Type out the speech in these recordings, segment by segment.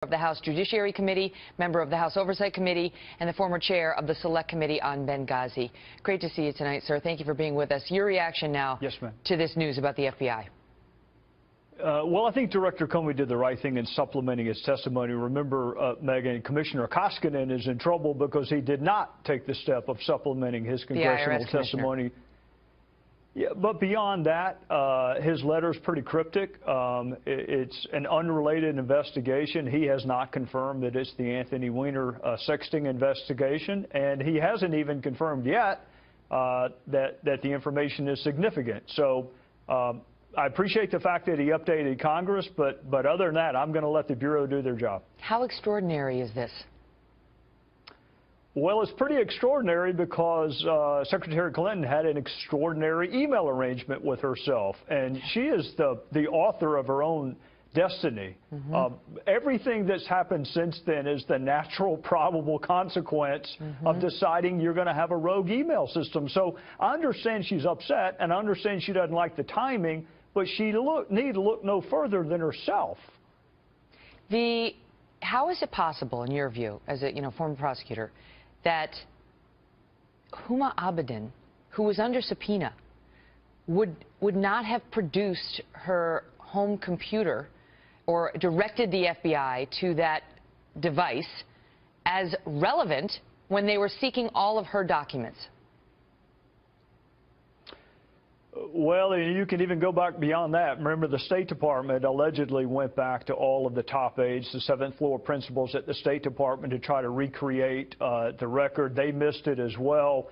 of the House Judiciary Committee, member of the House Oversight Committee, and the former chair of the Select Committee on Benghazi. Great to see you tonight, sir. Thank you for being with us. Your reaction now to this news about the FBI. Well, I think Director Comey did the right thing in supplementing his testimony. Remember, Megyn, Commissioner Koskinen is in trouble because he did not take the step of supplementing his congressional testimony. Yeah, but beyond that, his letter is pretty cryptic. It's an unrelated investigation. He has not confirmed that it's the Anthony Weiner sexting investigation, and he hasn't even confirmed yet that the information is significant. So I appreciate the fact that he updated Congress, but other than that, I'm going to let the Bureau do their job. How extraordinary is this? Well, it's pretty extraordinary because Secretary Clinton had an extraordinary email arrangement with herself, and she is the author of her own destiny. Everything that's happened since then is the natural, probable consequence of deciding you're going to have a rogue email system. So I understand she's upset, and I understand she doesn't like the timing, but she need to look no further than herself. How is it possible, in your view, as a former prosecutor, that Huma Abedin, who was under subpoena, would not have produced her home computer or directed the FBI to that device as relevant when they were seeking all of her documents? Well, you can even go back beyond that. Remember, the State Department allegedly went back to all of the top aides, the seventh floor principals at the State Department, to try to recreate the record. They missed it as well.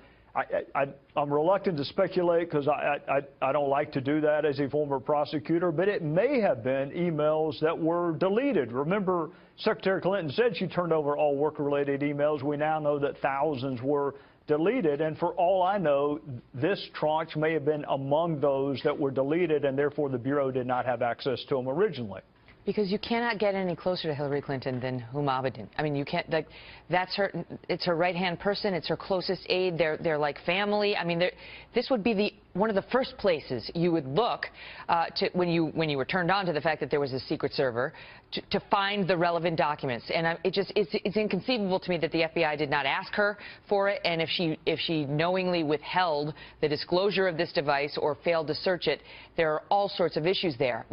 I'm reluctant to speculate because I don't like to do that as a former prosecutor, but it may have been emails that were deleted. Remember, Secretary Clinton said she turned over all work-related emails. We now know that thousands were deleted, and for all I know, this tranche may have been among those that were deleted, and therefore the Bureau did not have access to them originally. Because you cannot get any closer to Hillary Clinton than Huma Abedin. I mean, you can't, that's her, it's her right-hand person, it's her closest aide, they're like family. I mean, this would be one of the first places you would look to when you were turned on to the fact that there was a secret server to find the relevant documents. And it's inconceivable to me that the FBI did not ask her for it, and if she knowingly withheld the disclosure of this device or failed to search it, there are all sorts of issues there.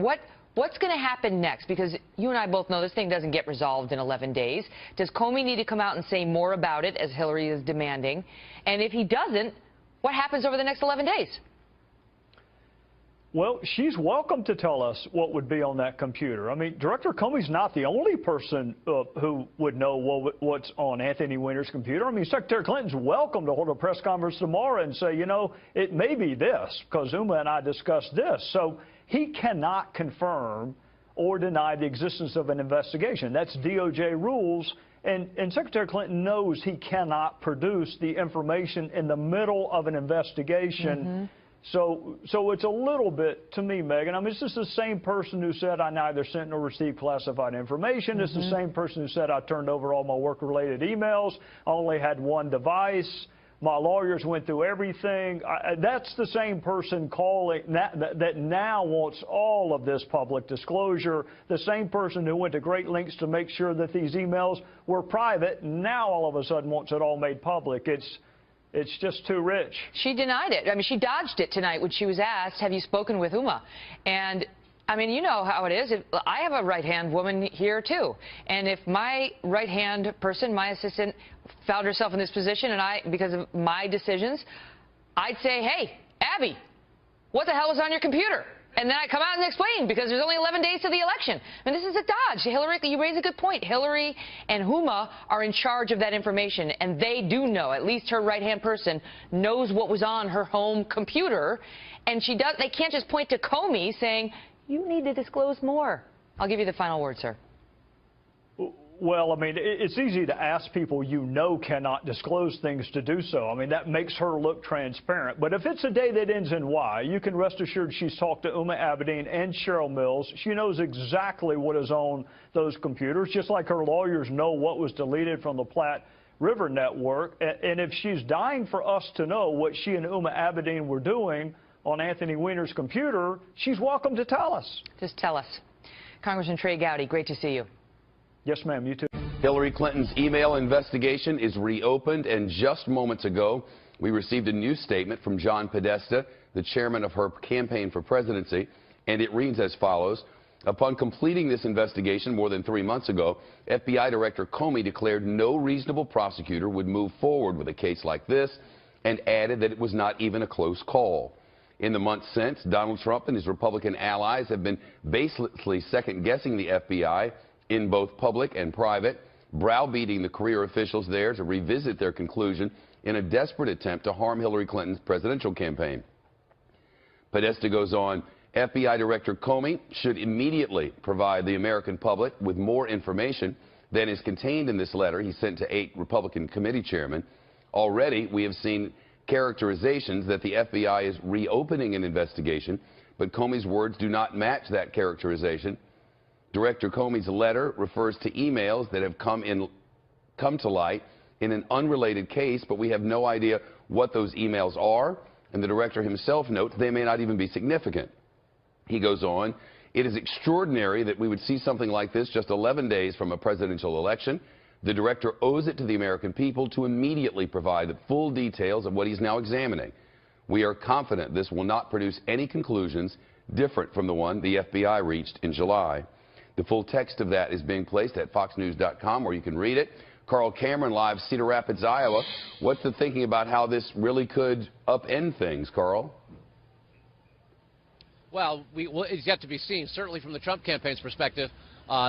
What's going to happen next? Because you and I both know this thing doesn't get resolved in 11 days. Does Comey need to come out and say more about it, as Hillary is demanding? And if he doesn't, what happens over the next 11 days? Well, she's welcome to tell us what would be on that computer. I mean, Director Comey's not the only person who would know what's on Anthony Weiner's computer. I mean, Secretary Clinton's welcome to hold a press conference tomorrow and say, it may be this, because Huma and I discussed this. So he cannot confirm or deny the existence of an investigation. That's DOJ rules, and Secretary Clinton knows he cannot produce the information in the middle of an investigation. So it's a little bit, to me, Megyn, I mean, it's just the same person who said I neither sent nor received classified information. It's the same person who said I turned over all my work-related emails. I only had one device. My lawyers went through everything. That's the same person calling that now wants all of this public disclosure. The same person who went to great lengths to make sure that these emails were private now all of a sudden wants it all made public. It's just too rich. She denied it. I mean, she dodged it tonight when she was asked, have you spoken with Huma? And I mean, you know how it is. I have a right-hand woman here, too. And if my right-hand person, my assistant, found herself in this position, and because of my decisions, I'd say, hey, Abby, what the hell was on your computer? And then I come out and explain, because there's only 11 days to the election. I mean, this is a dodge. Hillary, you raise a good point. Hillary and Huma are in charge of that information, and they do know, at least her right-hand person knows what was on her home computer, and they can't just point to Comey saying, you need to disclose more. I'll give you the final word, sir. Well, I mean, it's easy to ask people cannot disclose things to do so. I mean, that makes her look transparent. But if it's a day that ends in Y, you can rest assured she's talked to Huma Abedin and Cheryl Mills. She knows exactly what is on those computers, just like her lawyers know what was deleted from the Platte River Network. And if she's dying for us to know what she and Huma Abedin were doing on Anthony Weiner's computer, she's welcome to tell us. Just tell us. Congressman Trey Gowdy, great to see you. Yes, ma'am. You too. Hillary Clinton's email investigation is reopened, and just moments ago, we received a new statement from John Podesta, the chairman of her campaign for presidency, and it reads as follows. Upon completing this investigation more than 3 months ago, FBI Director Comey declared no reasonable prosecutor would move forward with a case like this and added that it was not even a close call. In the months since, Donald Trump and his Republican allies have been baselessly second-guessing the FBI in both public and private, browbeating the career officials there to revisit their conclusion in a desperate attempt to harm Hillary Clinton's presidential campaign. Podesta goes on, FBI Director Comey should immediately provide the American public with more information than is contained in this letter he sent to 8 Republican committee chairmen. Already, we have seen characterizations that the FBI is reopening an investigation, but Comey's words do not match that characterization. Director Comey's letter refers to emails that have come to light in an unrelated case, but we have no idea what those emails are, and the director himself notes they may not even be significant. He goes on, it is extraordinary that we would see something like this just 11 days from a presidential election. The director owes it to the American people to immediately provide the full details of what he's now examining. We are confident this will not produce any conclusions different from the one the FBI reached in July. The full text of that is being placed at foxnews.com where you can read it. Carl Cameron, live Cedar Rapids, Iowa. What's the thinking about how this really could upend things, Carl? Well, it's yet to be seen. Certainly from the Trump campaign's perspective,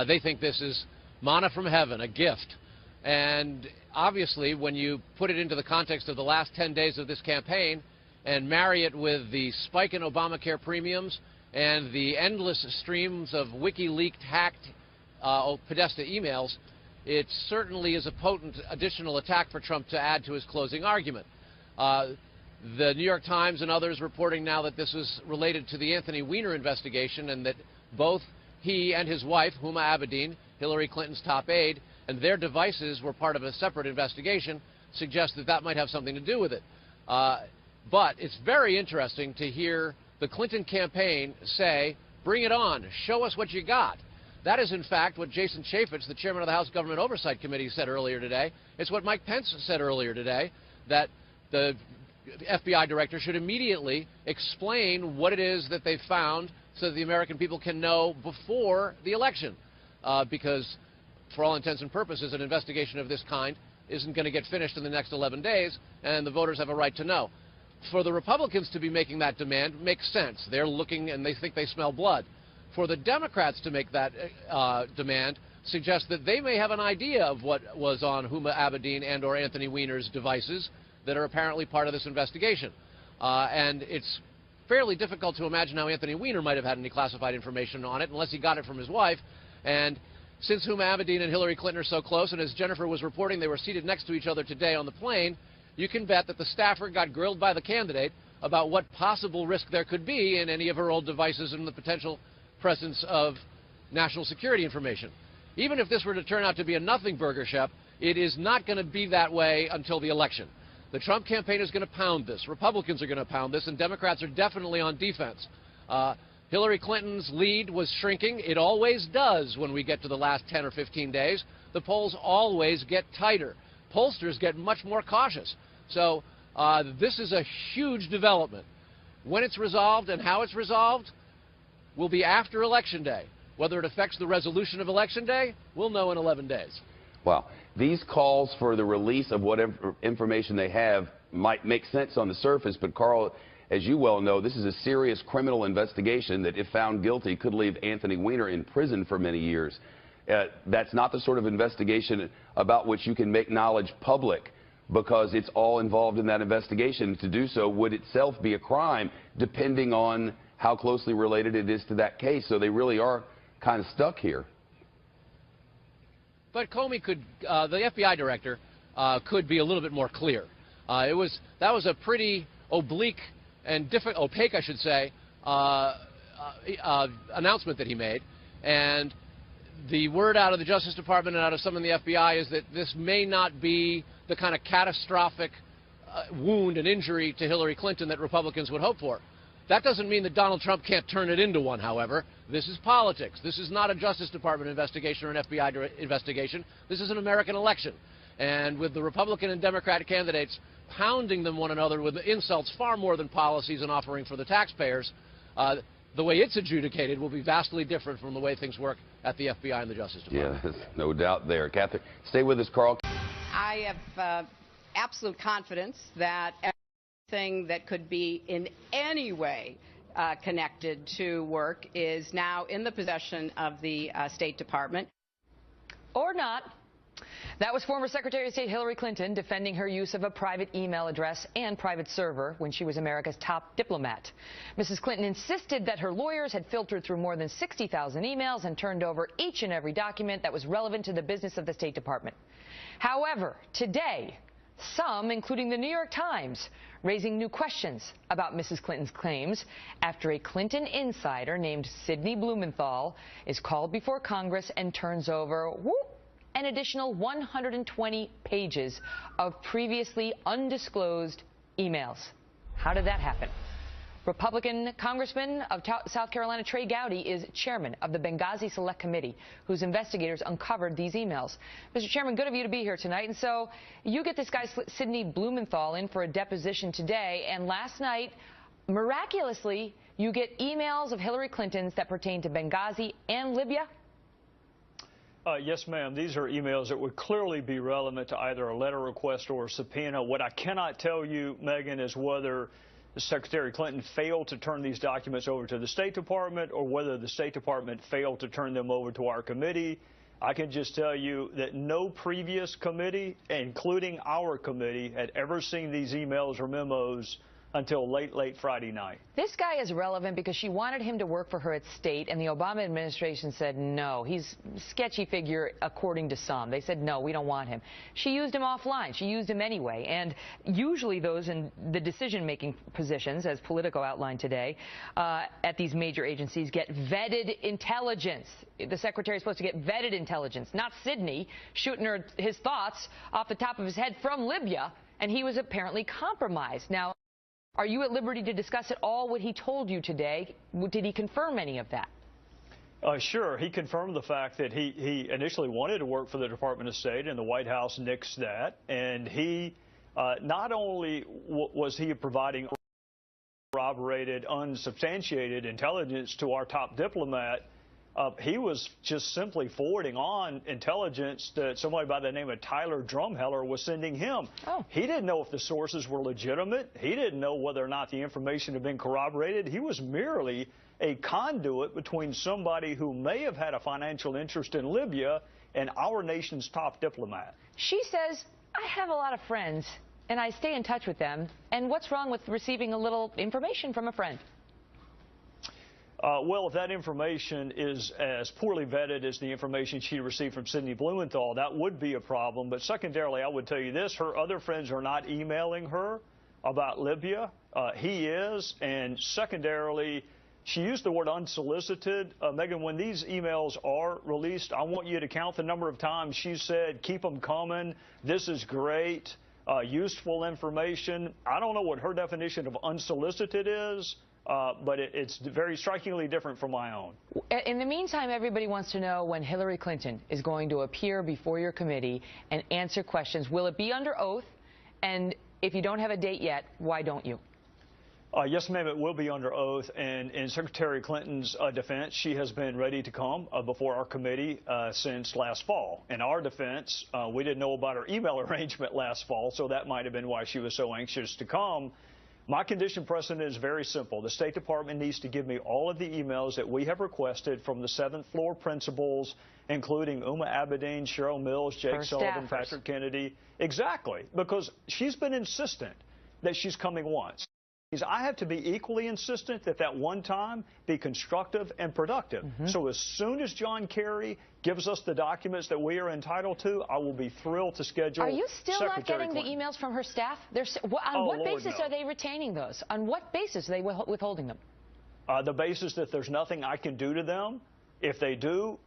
they think this is manna from heaven, a gift. And obviously, when you put it into the context of the last 10 days of this campaign and marry it with the spike in Obamacare premiums and the endless streams of WikiLeaks hacked Podesta emails, it certainly is a potent additional attack for Trump to add to his closing argument. The New York Times and others reporting now that this is related to the Anthony Weiner investigation and that both he and his wife, Huma Abedin, Hillary Clinton's top aide, and their devices were part of a separate investigation, suggests that that might have something to do with it. But it's very interesting to hear the Clinton campaign say, bring it on, show us what you got. That is, in fact, what Jason Chaffetz, the chairman of the House Government Oversight Committee, said earlier today. It's what Mike Pence said earlier today, that the FBI director should immediately explain what it is that they found so that the American people can know before the election. Because, for all intents and purposes, an investigation of this kind isn't going to get finished in the next 11 days, and the voters have a right to know. For the Republicans to be making that demand makes sense. They're looking and they think they smell blood. For the Democrats to make that demand suggests that they may have an idea of what was on Huma Abedin and or Anthony Weiner's devices that are apparently part of this investigation. And it's fairly difficult to imagine how Anthony Weiner might have had any classified information on it unless he got it from his wife. And since Huma Abedin and Hillary Clinton are so close, and as Jennifer was reporting, they were seated next to each other today on the plane, you can bet that the staffer got grilled by the candidate about what possible risk there could be in any of her old devices and the potential presence of national security information. Even if this were to turn out to be a nothing burger, Shep, it is not going to be that way until the election. The Trump campaign is going to pound this. Republicans are going to pound this, and Democrats are definitely on defense. Hillary Clinton's lead was shrinking. It always does when we get to the last 10 or 15 days. The polls always get tighter. Pollsters get much more cautious. So this is a huge development. When it's resolved and how it's resolved will be after Election Day. Whether it affects the resolution of Election Day, we'll know in 11 days. Wow. These calls for the release of whatever information they have might make sense on the surface, but Carl, as you well know, this is a serious criminal investigation that, if found guilty, could leave Anthony Weiner in prison for many years. That's not the sort of investigation about which you can make knowledge public because it's all involved in that investigation. To do so would itself be a crime, depending on how closely related it is to that case. So they really are kind of stuck here. But Comey could, the FBI director, could be a little bit more clear. That was a pretty oblique and opaque, I should say, announcement that he made. And the word out of the Justice Department and out of some in the FBI is that this may not be the kind of catastrophic wound and injury to Hillary Clinton that Republicans would hope for. That doesn't mean that Donald Trump can't turn it into one, however. This is politics. This is not a Justice Department investigation or an FBI investigation. This is an American election. And with the Republican and Democratic candidates pounding them one another with insults far more than policies and offering for the taxpayers, the way it's adjudicated will be vastly different from the way things work at the FBI and the Justice Department. Yeah, there's no doubt there. Catherine, stay with us, Carl. I have absolute confidence that everything that could be in any way connected to work is now in the possession of the State Department. Or not. That was former Secretary of State Hillary Clinton defending her use of a private email address and private server when she was America's top diplomat. Mrs. Clinton insisted that her lawyers had filtered through more than 60,000 emails and turned over each and every document that was relevant to the business of the State Department. However, today, some, including the New York Times, raising new questions about Mrs. Clinton's claims after a Clinton insider named Sidney Blumenthal is called before Congress and turns over an additional 120 pages of previously undisclosed emails. How did that happen? Republican Congressman of South Carolina, Trey Gowdy, is chairman of the Benghazi Select Committee, whose investigators uncovered these emails. Mr. Chairman, good of you to be here tonight. And so you get this guy, Sidney Blumenthal, in for a deposition today. And last night, miraculously, you get emails of Hillary Clinton's that pertain to Benghazi and Libya. Yes, ma'am. These are emails that would clearly be relevant to either a letter request or a subpoena. What I cannot tell you, Megyn, is whether Secretary Clinton failed to turn these documents over to the State Department or whether the State Department failed to turn them over to our committee. I can just tell you that no previous committee, including our committee, had ever seen these emails or memos until late Friday night. This guy is relevant because she wanted him to work for her at State, and the Obama administration said no. He's a sketchy figure, according to some. They said, no, we don't want him. She used him offline. She used him anyway. And usually those in the decision-making positions, as Politico outlined today, at these major agencies get vetted intelligence. The secretary is supposed to get vetted intelligence, not Sidney shooting her his thoughts off the top of his head from Libya, and he was apparently compromised. Now, are you at liberty to discuss at all what he told you today? Did he confirm any of that? Sure. He confirmed the fact that he initially wanted to work for the Department of State, and the White House nixed that. And he not only was he providing corroborated, unsubstantiated intelligence to our top diplomat, he was just simply forwarding on intelligence that somebody by the name of Tyler Drumheller was sending him. Oh. He didn't know if the sources were legitimate. He didn't know whether or not the information had been corroborated. He was merely a conduit between somebody who may have had a financial interest in Libya and our nation's top diplomat. She says, I have a lot of friends, and I stay in touch with them. And what's wrong with receiving a little information from a friend? Well, if that information is as poorly vetted as the information she received from Sidney Blumenthal, that would be a problem. But secondarily, I would tell you this. Her other friends are not emailing her about Libya. He is. And secondarily, she used the word unsolicited. Megyn, when these emails are released, I want you to count the number of times she said, keep them coming. This is great. Useful information. I don't know what her definition of unsolicited is. But it's very strikingly different from my own. In the meantime, everybody wants to know when Hillary Clinton is going to appear before your committee and answer questions. Will it be under oath? And if you don't have a date yet, why don't you? Yes, ma'am, it will be under oath. And in Secretary Clinton's defense, she has been ready to come before our committee since last fall. In our defense, we didn't know about her email arrangement last fall, so that might have been why she was so anxious to come. My condition precedent is very simple. The State Department needs to give me all of the emails that we have requested from the 7th floor principals, including Uma Abedin, Cheryl Mills, Jake Sullivan, Patrick Kennedy. Exactly, because she's been insistent that she's coming once. I have to be equally insistent that that one time be constructive and productive. So as soon as John Kerry gives us the documents that we are entitled to, I will be thrilled to schedule. Are you still Secretary not getting Clinton. the emails from her staff? On what basis are they retaining those? On what basis are they withholding them? The basis that there's nothing I can do to them. If they do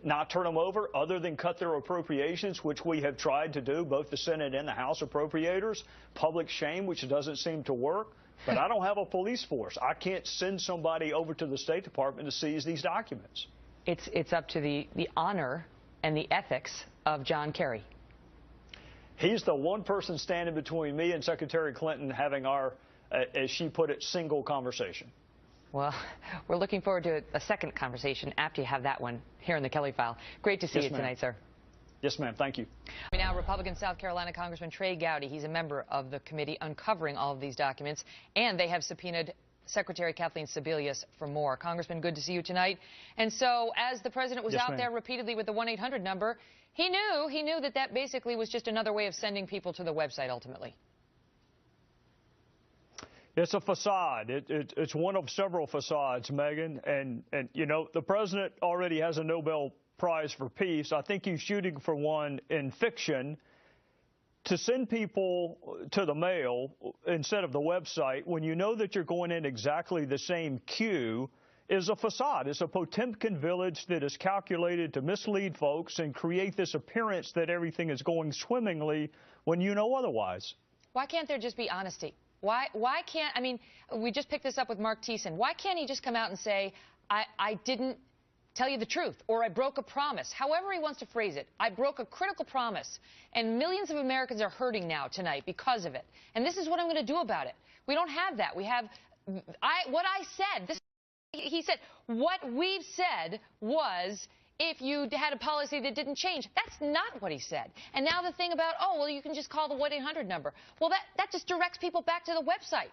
not turn them over, other than cut their appropriations, which we have tried to do, both the Senate and the House appropriators, public shame, which doesn't seem to work, But I don't have a police force. I can't send somebody over to the State Department to seize these documents. It's up to the honor and the ethics of John Kerry. He's the one person standing between me and Secretary Clinton having our, as she put it, single conversation. Well, we're looking forward to a second conversation after you have that one here in the Kelly File. Great to see you tonight, sir. Yes, ma'am. Thank you. Now, Republican South Carolina Congressman Trey Gowdy, he's a member of the committee uncovering all of these documents, and they have subpoenaed Secretary Kathleen Sebelius for more. Congressman, good to see you tonight. And so, as the president was out there repeatedly with the 1-800 number, he knew that basically was just another way of sending people to the website ultimately. It's a facade. It's one of several facades, Megyn. And you know, the president already has a Nobel Prize for Peace. I think he's shooting for one in fiction. To send people to the mail instead of the website when you know that you're going in exactly the same queue is a facade. It's a Potemkin village that is calculated to mislead folks and create this appearance that everything is going swimmingly when you know otherwise. Why can't there just be honesty? Why can't, I mean, we just picked this up with Mark Thiessen. Why can't he just come out and say, I didn't tell you the truth, or I broke a promise? However he wants to phrase it, I broke a critical promise, and millions of Americans are hurting now tonight because of it. And this is what I'm going to do about it. We don't have that. We have, what I said, he said, what we've said was, if you had a policy that didn't change. That's not what he said. And now the thing about, oh, well, you can just call the 1-800 number. Well, that just directs people back to the website.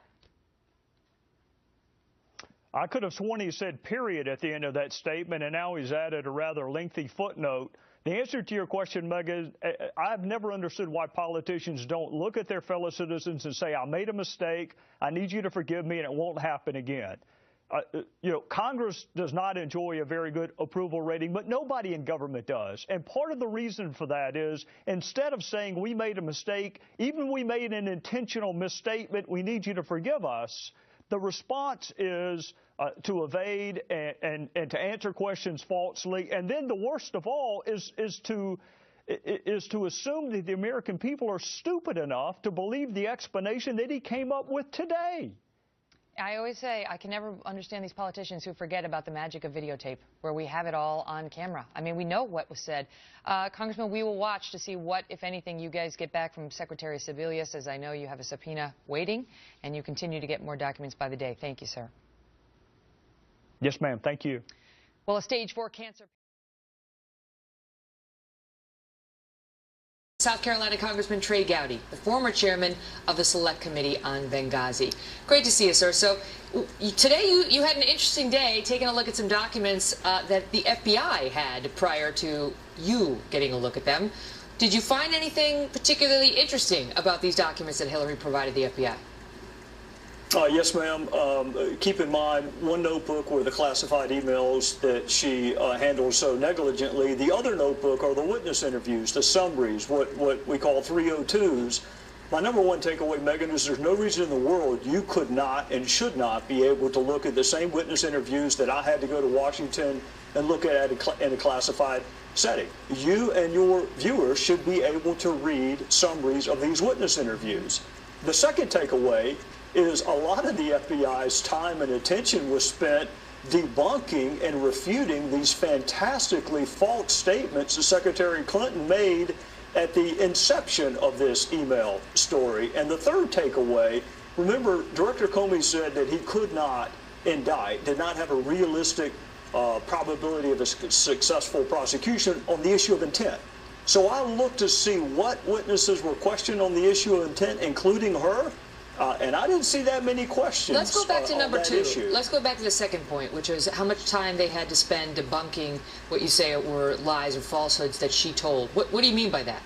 I could have sworn he said period at the end of that statement, and now he's added a rather lengthy footnote. The answer to your question, Megyn, I've never understood why politicians don't look at their fellow citizens and say, I made a mistake, I need you to forgive me, and it won't happen again. You know, Congress does not enjoy a very good approval rating, but nobody in government does. And part of the reason for that is instead of saying we made a mistake, even we made an intentional misstatement, we need you to forgive us, the response is to evade and to answer questions falsely. And then the worst of all is to assume that the American people are stupid enough to believe the explanation that he came up with today. I always say I can never understand these politicians who forget about the magic of videotape, where we have it all on camera. I mean, we know what was said. Congressman, we will watch to see what, if anything, you guys get back from Secretary Sebelius, as I know you have a subpoena waiting, and you continue to get more documents by the day. Thank you, sir. Yes, ma'am. Thank you. Well, a stage 4 cancer. South Carolina Congressman Trey Gowdy, the former chairman of the Select Committee on Benghazi. Great to see you, sir. So today you had an interesting day taking a look at some documents that the FBI had prior to you getting a look at them. Did you find anything particularly interesting about these documents that Hillary provided the FBI? Yes, ma'am. Keep in mind, one notebook were the classified emails that she handled so negligently. The other notebook are the witness interviews, the summaries, what we call 302s. My number one takeaway, Megyn, is there's no reason in the world you could not and should not be able to look at the same witness interviews that I had to go to Washington and look at in a classified setting. You and your viewers should be able to read summaries of these witness interviews. The second takeaway is a lot of the FBI's time and attention was spent debunking and refuting these fantastically false statements that Secretary Clinton made at the inception of this email story. And the third takeaway, remember, Director Comey said that he could not indict, did not have a realistic probability of a successful prosecution on the issue of intent. So I looked to see what witnesses were questioned on the issue of intent, including her. And I didn't see that many questions. Let's go back to number 2. Issue. Let's go back to the second point, which is how much time they had to spend debunking what you say were lies or falsehoods that she told. What do you mean by that?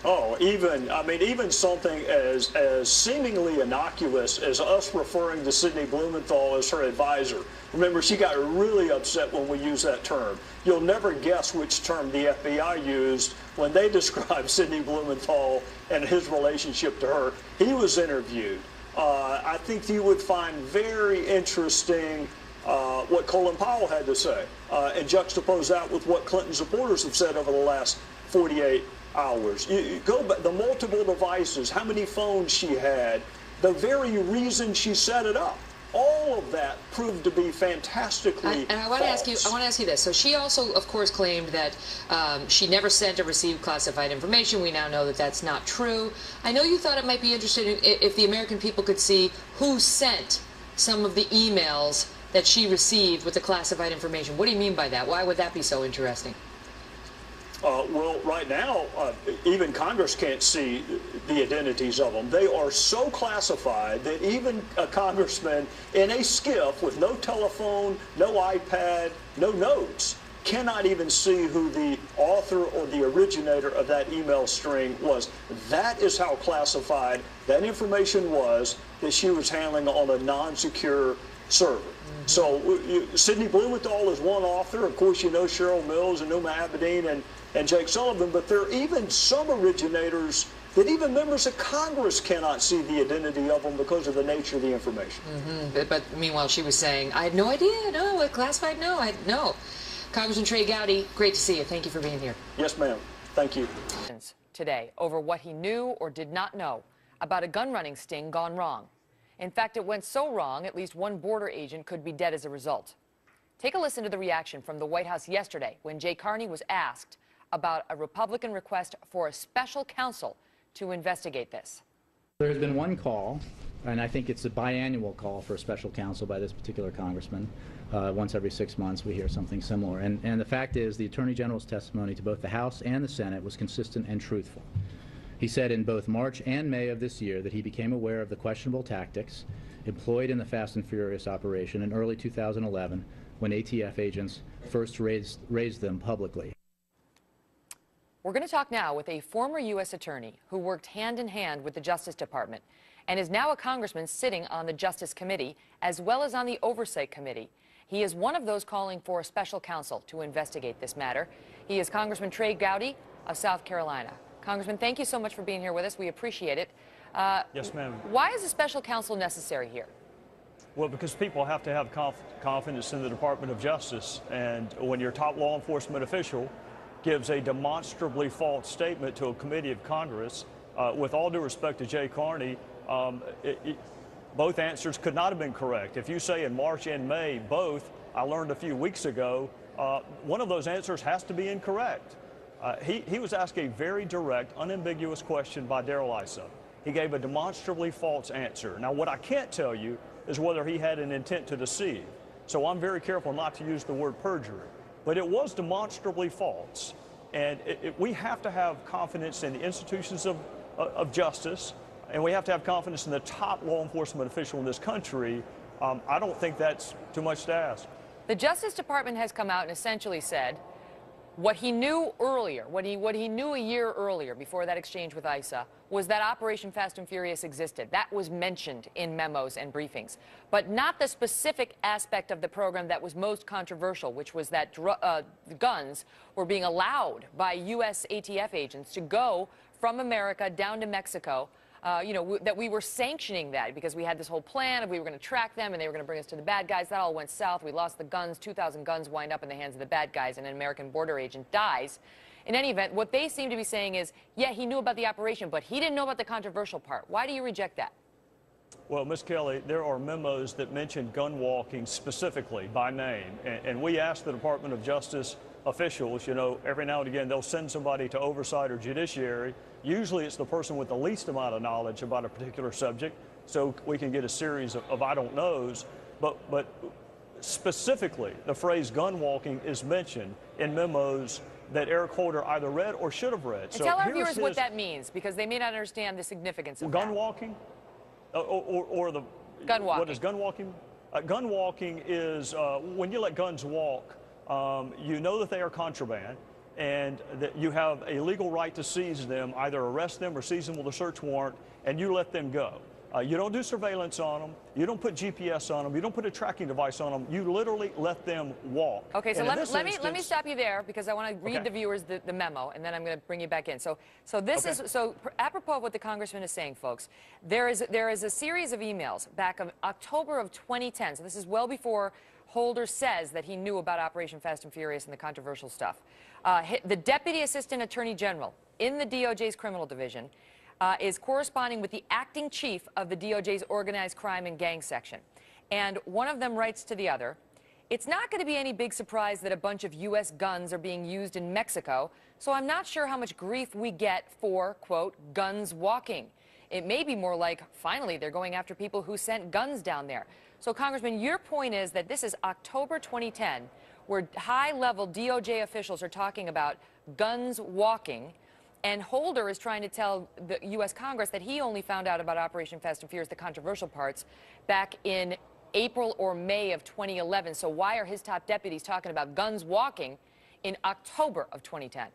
Oh, even something as seemingly innocuous as us referring to Sidney Blumenthal as her advisor. Remember, she got really upset when we used that term. You'll never guess which term the FBI used when they described Sidney Blumenthal and his relationship to her. He was interviewed. I think you would find very interesting what Colin Powell had to say and juxtapose that with what Clinton supporters have said over the last 48 hours. You go back, the multiple devices, how many phones she had, the very reason she set it up. All of that proved to be fantastically And I want to ask you this. So she also, of course, claimed that she never sent or received classified information. We now know that that's not true. I know you thought it might be interesting if the American people could see who sent some of the emails that she received with the classified information. What do you mean by that? Why would that be so interesting? Well, right now, even Congress can't see the identities of them. They are so classified that even a congressman in a skiff with no telephone, no iPad, no notes, cannot even see who the author or the originator of that email string was. That is how classified that information was that she was handling on a non-secure server. So Sidney Blumenthal is one author. Of course, you know Cheryl Mills and Numa Abedin and Jake Sullivan, but there are even some originators that even members of Congress cannot see the identity of them because of the nature of the information. But meanwhile, she was saying, I had no idea, no, classified, no, no. Congressman Trey Gowdy, great to see you. Thank you for being here. Yes, ma'am. Thank you. Today over what he knew or did not know about a gun-running sting gone wrong. In fact, it went so wrong, at least one border agent could be dead as a result. Take a listen to the reaction from the White House yesterday when Jay Carney was asked about a Republican request for a special counsel to investigate this. There has been one call, and I think it's a biannual call for a special counsel by this particular congressman. Once every 6 months we hear something similar. And the fact is the Attorney General's testimony to both the House and the Senate was consistent and truthful. He said in both March and May of this year that he became aware of the questionable tactics employed in the Fast and Furious operation in early 2011 when ATF agents first raised them publicly. We're going to talk now with a former U.S. attorney who worked hand in hand with the Justice Department and is now a congressman sitting on the Justice Committee as well as on the Oversight Committee. He is one of those calling for a special counsel to investigate this matter. He is Congressman Trey Gowdy of South Carolina. Congressman, thank you so much for being here with us. We appreciate it. Yes, ma'am. Why is a special counsel necessary here? Well, because people have to have confidence in the Department of Justice, and when your top law enforcement official gives a demonstrably false statement to a committee of Congress, with all due respect to Jay Carney, both answers could not have been correct. If you say in March and May both, I learned a few weeks ago, one of those answers has to be incorrect. He was asked a very direct, unambiguous question by Darrell Issa. He gave a demonstrably false answer. Now, what I can't tell you is whether he had an intent to deceive. So I'm very careful not to use the word perjury. But it was demonstrably false. And we have to have confidence in the institutions of justice, and we have to have confidence in the top law enforcement official in this country. I don't think that's too much to ask. The Justice Department has come out and essentially said what he knew earlier, what he knew a year earlier before that exchange with Issa, was that Operation Fast and Furious existed. That was mentioned in memos and briefings, but not the specific aspect of the program that was most controversial, which was that guns were being allowed by U.S. ATF agents to go from America down to Mexico. That we were sanctioning that because we had this whole plan and we were going to track them and they were going to bring us to the bad guys. That all went south. We lost the guns. 2,000 guns wind up in the hands of the bad guys and an American border agent dies. In any event, what they seem to be saying is, yeah, he knew about the operation, but he didn't know about the controversial part. Why do you reject that? Well, Ms. Kelly, there are memos that mention gun walking specifically by name, and we ask the Department of Justice officials, every now and again they'll send somebody to oversight or judiciary. Usually it's the person with the least amount of knowledge about a particular subject, so we can get a series of I don't knows. But specifically, the phrase gun walking is mentioned in memos that Eric Holder either read or should have read. So tell our viewers what that means, because they may not understand the significance of gun walking, or the gun walking. What is gun walking? Gun walking is when you let guns walk. You know that they are contraband, and that you have a legal right to seize them, either arrest them or seize them with a search warrant, and you let them go. You don't do surveillance on them. You don't put GPS on them. You don't put a tracking device on them. You literally let them walk. Okay, so let me stop you there, because I want to read the viewers the memo, and then I'm going to bring you back in. So apropos of what the congressman is saying, folks, there is a series of emails back of October of 2010. So this is well before Holder says that he knew about Operation Fast and Furious and the controversial stuff. The Deputy Assistant Attorney General in the DOJ's criminal division is corresponding with the acting chief of the DOJ's Organized Crime and Gang Section. And one of them writes to the other, "It's not going to be any big surprise that a bunch of U.S. guns are being used in Mexico, so I'm not sure how much grief we get for, quote, guns walking. It may be more like, finally, they're going after people who sent guns down there." So, Congressman, your point is that this is October 2010, where high-level DOJ officials are talking about guns walking, and Holder is trying to tell the U.S. Congress that he only found out about Operation Fast and Furious, the controversial parts, back in April or May of 2011. So why are his top deputies talking about guns walking in October of 2010?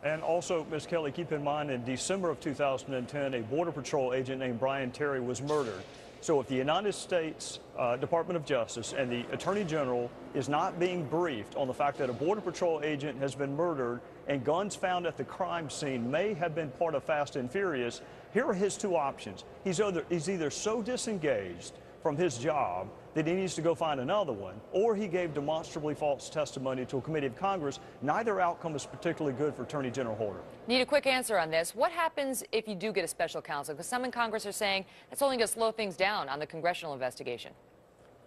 And also, Ms. Kelly, keep in mind, in December of 2010, a Border Patrol agent named Brian Terry was murdered. So if the United States Department of Justice and the Attorney General is not being briefed on the fact that a Border Patrol agent has been murdered and guns found at the crime scene may have been part of Fast and Furious, here are his two options. He's either so disengaged from his job that he needs to go find another one, or he gave demonstrably false testimony to a committee of Congress. Neither outcome is particularly good for Attorney General Holder. Need a quick answer on this. What happens if you do get a special counsel? Because some in Congress are saying that's only going to slow things down on the congressional investigation.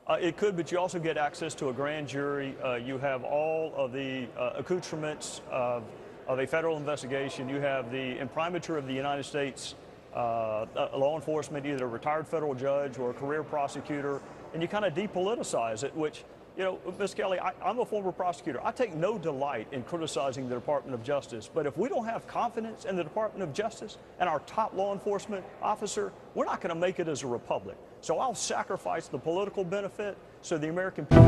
It could, but you also get access to a grand jury. You have all of the accoutrements of a federal investigation. You have the imprimatur of the United States law enforcement, either a retired federal judge or a career prosecutor, and you kind of depoliticize it, which, you know, Ms. Kelly, I'm a former prosecutor. I take no delight in criticizing the Department of Justice, but if we don't have confidence in the Department of Justice and our top law enforcement officer, we're not going to make it as a republic. So I'll sacrifice the political benefit so the American people